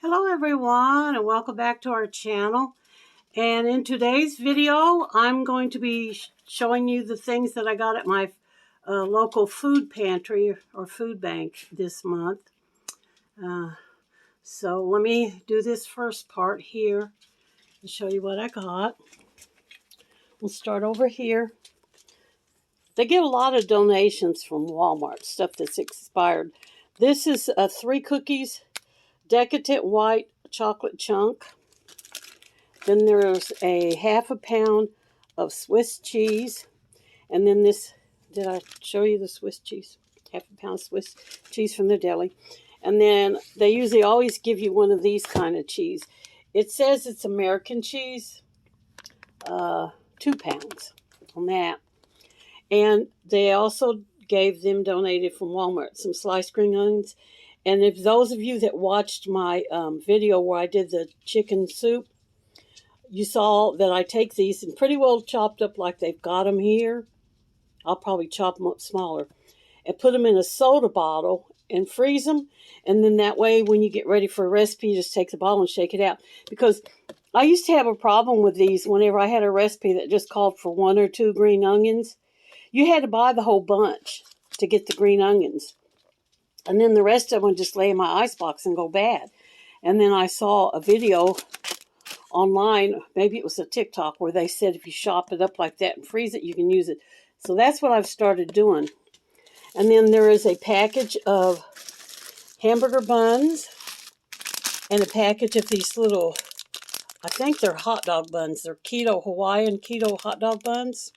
Hello everyone, and welcome back to our channel. And in today's video I'm going to be showing you the things that I got at my local food pantry or food bank this month. So let me do this first part here and show you what I got. We'll start over here. They get a lot of donations from Walmart, stuff that's expired. This is 3 cookies, decadent white chocolate chunk. Then there's a ½ pound of Swiss cheese. And then this, did I show you the Swiss cheese? ½ pound Swiss cheese from the deli. And then they usually always give you one of these kind of cheese. It says it's American cheese. 2 pounds on that. And they also gave them, donated from Walmart, some sliced green onions. And if those of you that watched my video where I did the chicken soup, you saw that I take these and pretty well chopped up like they've got them here. I'll probably chop them up smaller. And put them in a soda bottle and freeze them. And then that way when you get ready for a recipe, you just take the bottle and shake it out. Because I used to have a problem with these whenever I had a recipe that just called for 1 or 2 green onions. You had to buy the whole bunch to get the green onions. And then the rest of them would just lay in my icebox and go bad. And then I saw a video online, maybe it was a TikTok, where they said if you chop it up like that and freeze it, you can use it. So that's what I've started doing. And then there is a package of hamburger buns and a package of these little, I think they're hot dog buns. They're Hawaiian keto hot dog buns.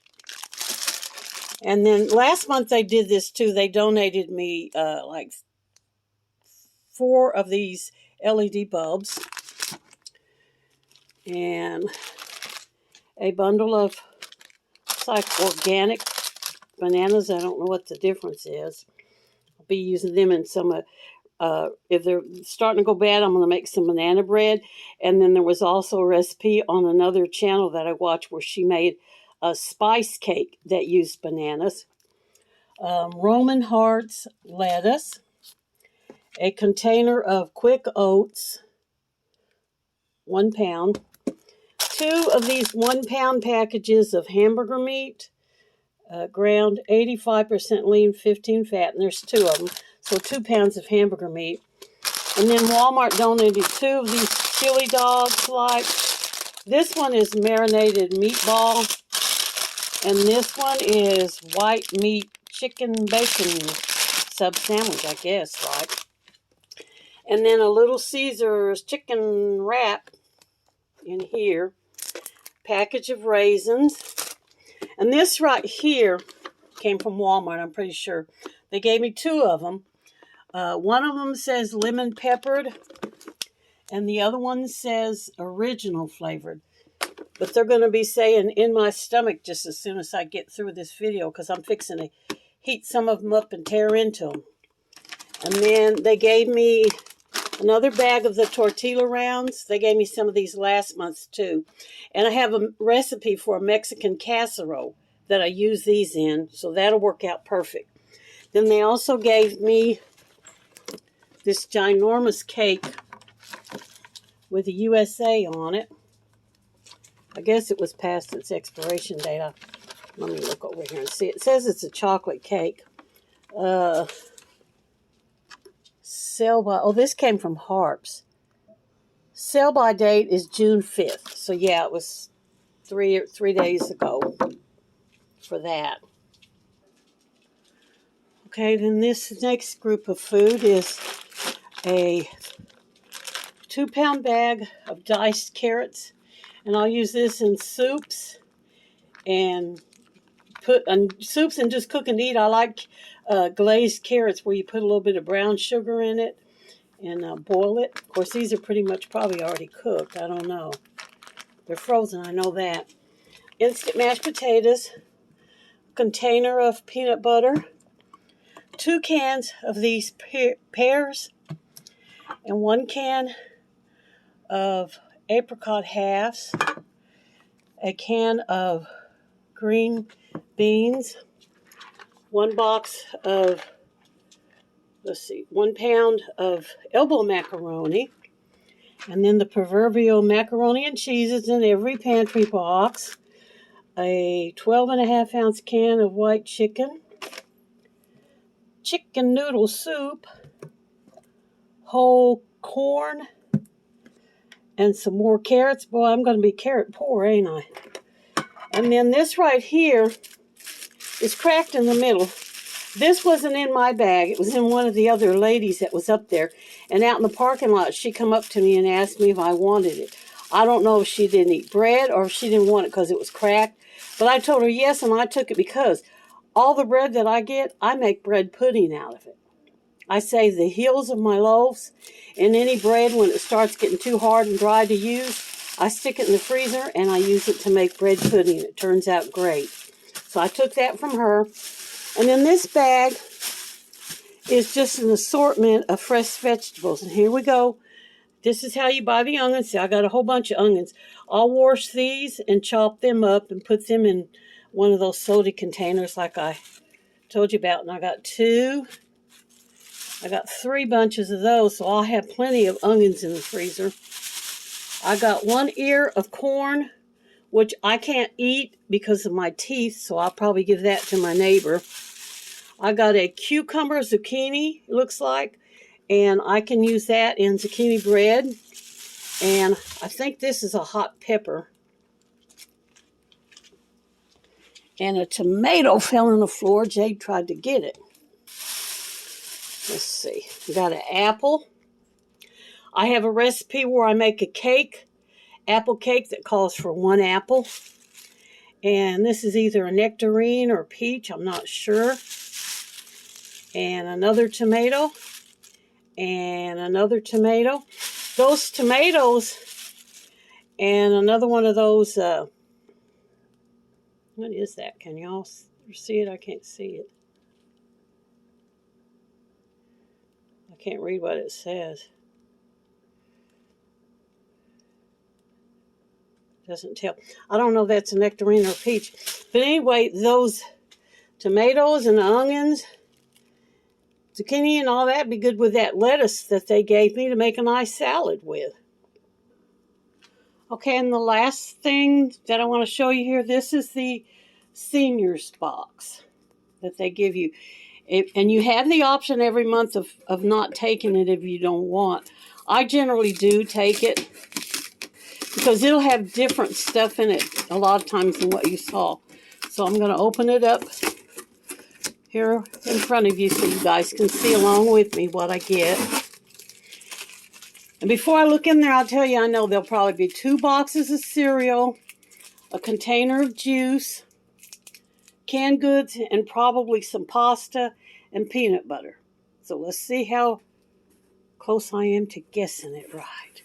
And then last month they did this too. They donated me like 4 of these LED bulbs and a bundle of, it's like organic bananas. I don't know what the difference is. I'll be using them in some, if they're starting to go bad, I'm going to make some banana bread. And then there was also a recipe on another channel that I watched where she made a spice cake that used bananas. Roman hearts lettuce. A container of quick oats, 1 pound. 2 of these 1 pound packages of hamburger meat, ground 85% lean, 15 fat, and there's 2 of them, so 2 pounds of hamburger meat. And then Walmart donated 2 of these chili dogs. Like this one is marinated meatball, and this one is white meat chicken bacon sub sandwich, I guess, like. And then a Little Caesars chicken wrap in here. Package of raisins. And this right here came from Walmart, I'm pretty sure. They gave me 2 of them. One of them says lemon peppered, and the other one says original flavored. But they're going to be saying in my stomach just as soon as I get through this video, because I'm fixing to heat some of them up and tear into them. And then they gave me another bag of the tortilla rounds. They gave me some of these last month too. And I have a recipe for a Mexican casserole that I use these in, so that'll work out perfect. Then they also gave me this ginormous cake with a USA on it. I guess it was past its expiration date. Let me look over here and see. It says it's a chocolate cake. Sell by, oh, this came from Harps. Sell by date is June 5th. So yeah, it was 3 days ago for that. Okay, then this next group of food is a 2 pound bag of diced carrots. And I'll use this in soups and soups and just cook and eat. I like glazed carrots where you put a little bit of brown sugar in it and boil it. Of course, these are pretty much probably already cooked. I don't know. They're frozen, I know that. Instant mashed potatoes, container of peanut butter, 2 cans of these pears, and 1 can of apricot halves, a can of green beans, 1 box of, 1 pound of elbow macaroni, And then the proverbial macaroni and cheese is in every pantry box. A 12.5-ounce can of white chicken. Chicken noodle soup. Whole corn. And some more carrots. Boy, I'm going to be carrot poor, ain't I? And then this right here is cracked in the middle. This wasn't in my bag. It was in one of the other ladies that was up there. And out in the parking lot, she come up to me and asked me if I wanted it. I don't know if she didn't eat bread or if she didn't want it because it was cracked. But I told her yes, and I took it because all the bread that I get, I make bread pudding out of it. I save the heels of my loaves, and any bread, when it starts getting too hard and dry to use, I stick it in the freezer and I use it to make bread pudding. It turns out great. So I took that from her. And then this bag is just an assortment of fresh vegetables. And here we go. This is how you buy the onions. See, I got a whole bunch of onions. I'll wash these and chop them up and put them in one of those soda containers like I told you about. And I got 3 bunches of those, so I'll have plenty of onions in the freezer. I got 1 ear of corn, which I can't eat because of my teeth, so I'll probably give that to my neighbor. I got a cucumber zucchini, it looks like, and I can use that in zucchini bread. And I think this is a hot pepper. And a tomato fell on the floor. Jade tried to get it. Let's see. We got an apple. I have a recipe where I make a cake, apple cake, that calls for 1 apple. And this is either a nectarine or peach, I'm not sure. And another tomato. And another tomato. Those tomatoes and another one of those, what is that? Can y'all see it? I can't see it. I can't read what it says. Doesn't tell. I don't know if that's a nectarine or peach. But anyway, those tomatoes and onions, zucchini and all that be good with that lettuce that they gave me to make a nice salad with. Okay, and the last thing that I want to show you here, this is the seniors box that they give you. And you have the option every month of not taking it if you don't want. I generally do take it because it'll have different stuff in it a lot of times than what you saw. So I'm going to open it up here in front of you so you guys can see along with me what I get. And before I look in there, I'll tell you, I know there'll probably be 2 boxes of cereal, a container of juice, canned goods, and probably some pasta and peanut butter. So let's see how close I am to guessing it right.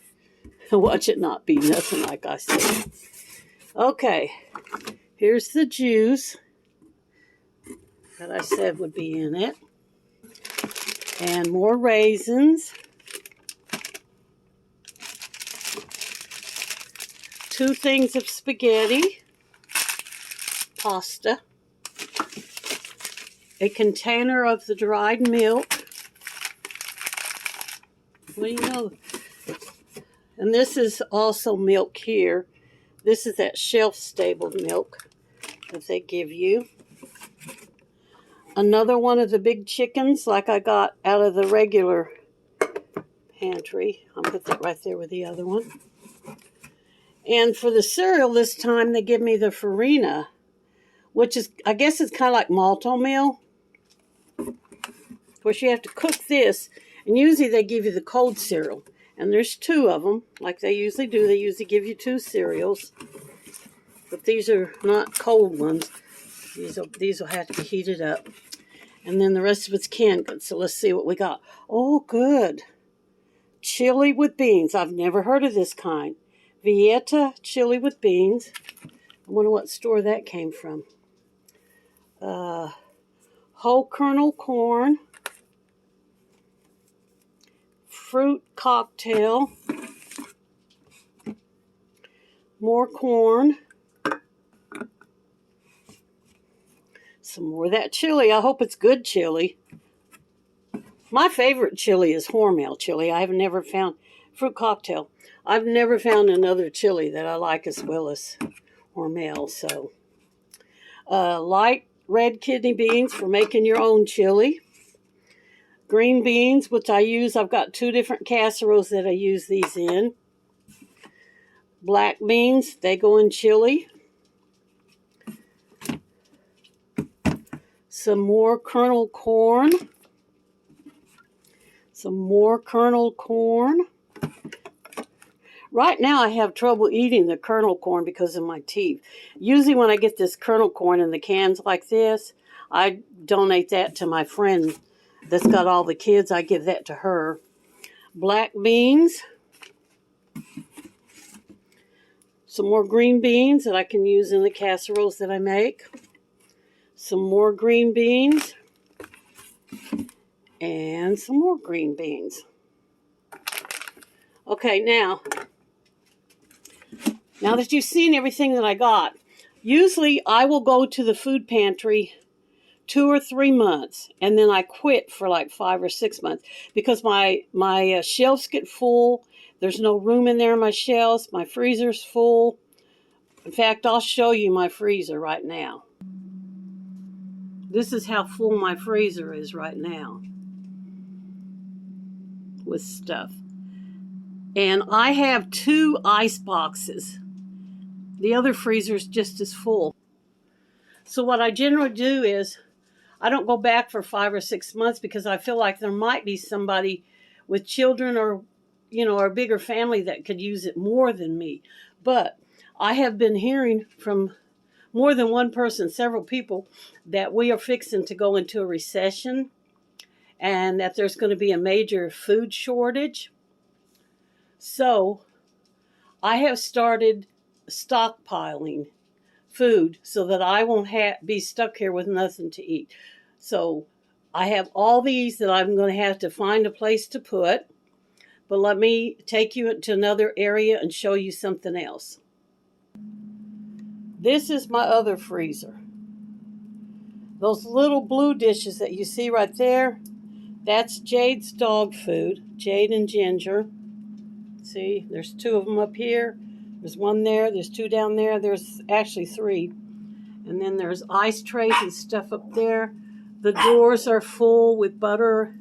Watch it not be nothing like I said. Okay, here's the juice that I said would be in it. And more raisins. 2 things of spaghetti. Pasta. A container of the dried milk. What do you know? And this is also milk here. This is that shelf-stable milk that they give you. Another one of the big chickens like I got out of the regular pantry. I'll put that right there with the other one. And for the cereal this time, they give me the farina, which is, I guess it's kind of like malto meal. Of course, you have to cook this, and usually they give you the cold cereal. And there's 2 of them, like they usually do. They usually give you 2 cereals. But these are not cold ones. These will have to be heated up. And then the rest of it's canned goods. So let's see what we got. Oh, good. Chili with beans. I've never heard of this kind. Vieta chili with beans. I wonder what store that came from. Whole kernel corn. Fruit cocktail. More corn. Some more of that chili. I hope it's good chili. My favorite chili is Hormel chili. I have never found fruit cocktail. I've never found another chili that I like as well as Hormel. So, light red kidney beans for making your own chili. Green beans, which I use. I've got 2 different casseroles that I use these in. Black beans, they go in chili. Some more kernel corn. Some more kernel corn. Right now I have trouble eating the kernel corn because of my teeth. Usually when I get this kernel corn in the cans like this, I donate that to my friend that's got all the kids. I give that to her. Black beans. Some more green beans that I can use in the casseroles that I make. Some more green beans. And some more green beans. Okay, now that you've seen everything that I got, usually I will go to the food pantry 2 or 3 months, and then I quit for like 5 or 6 months because my shelves get full. There's no room in there in my shelves. My freezer's full. In fact, I'll show you my freezer right now. This is how full my freezer is right now with stuff. And I have 2 ice boxes. The other freezer's just as full. So what I generally do is I don't go back for 5 or 6 months because I feel like there might be somebody with children or, or a bigger family that could use it more than me. But I have been hearing from more than one person, several people, that we are fixing to go into a recession and that there's going to be a major food shortage. So I have started stockpiling food so that I won't be stuck here with nothing to eat. So I have all these that I'm going to have to find a place to put. But let me take you to another area and show you something else. This is my other freezer. Those little blue dishes that you see right there, that's Jade's dog food. Jade and Ginger. See, there's 2 of them up here. There's 1 there. There's 2 down there. There's actually 3. And then there's ice trays and stuff up there. The drawers are full with butter,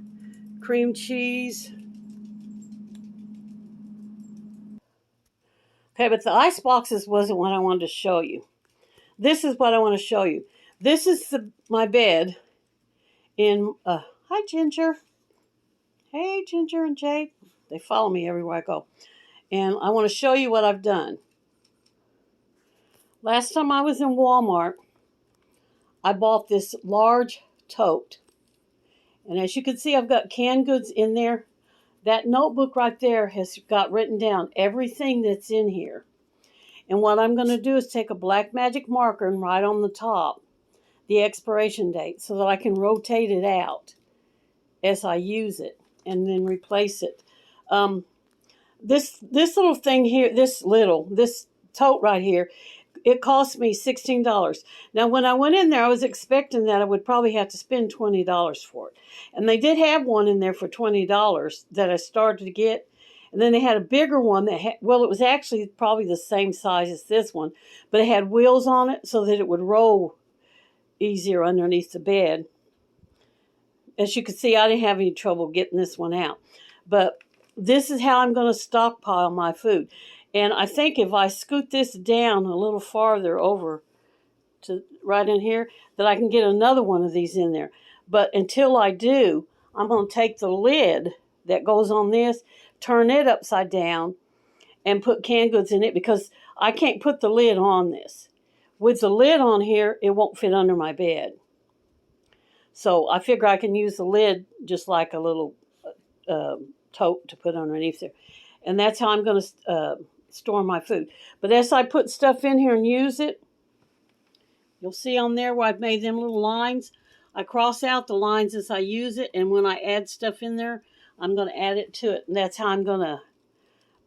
cream cheese. Okay, but the ice boxes wasn't what I wanted to show you. This is what I want to show you. This is my bed in, hi Ginger. Hey Ginger and Jade. They follow me everywhere I go. And I want to show you what I've done. Last time I was in Walmart, I bought this large tote. And as you can see, I've got canned goods in there. That notebook right there has got written down everything that's in here. And what I'm going to do is take a black magic marker and write on the top the expiration date so that I can rotate it out as I use it and then replace it. This little thing here, this tote right here, it cost me $16. Now, when I went in there, I was expecting that I would probably have to spend $20 for it. And they did have one in there for $20 that I started to get. And then they had a bigger one that had, well, it was actually probably the same size as this one, but it had wheels on it so that it would roll easier underneath the bed. As you can see, I didn't have any trouble getting this one out. But this is how I'm going to stockpile my food. And I think if I scoot this down a little farther over to right in here, that I can get another one of these in there. But until I do, I'm going to take the lid that goes on this, turn it upside down, and put canned goods in it because I can't put the lid on this. With the lid on here, it won't fit under my bed. So I figure I can use the lid just like a little tote to put underneath there. And that's how I'm going to store my food. But as I put stuff in here and use it, you'll see on there where I've made them little lines. I cross out the lines as I use it, and when I add stuff in there, I'm going to add it to it. And that's how I'm going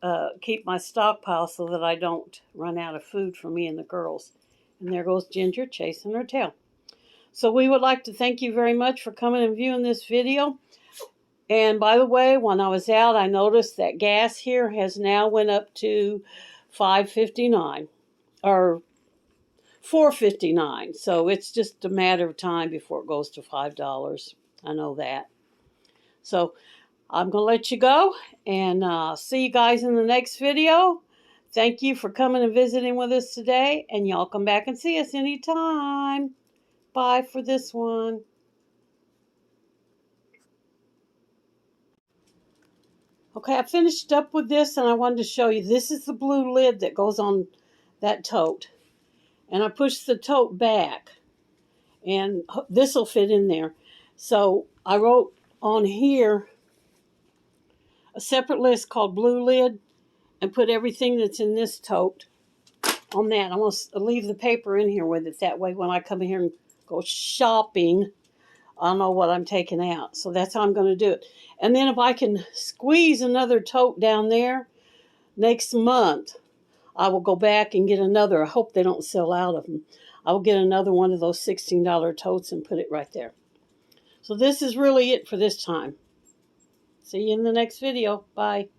to keep my stockpile so that I don't run out of food for me and the girls. And there goes Ginger chasing her tail. So we would like to thank you very much for coming and viewing this video. And by the way, when I was out, I noticed that gas here has now went up to $5.59 or $4.59. So it's just a matter of time before it goes to $5. I know that. So I'm going to let you go and see you guys in the next video. Thank you for coming and visiting with us today. And y'all come back and see us anytime. Bye for this one. Okay, I finished up with this and I wanted to show you. This is the blue lid that goes on that tote. And I pushed the tote back. And this will fit in there. So I wrote on here a separate list called blue lid and put everything that's in this tote on that. I'm going to leave the paper in here with it. That way when I come in here and go shopping, I'll know what I'm taking out. So that's how I'm going to do it. And then if I can squeeze another tote down there next month, I will go back and get another. I hope they don't sell out of them. I will get another one of those $16 totes and put it right there. So this is really it for this time. See you in the next video. Bye.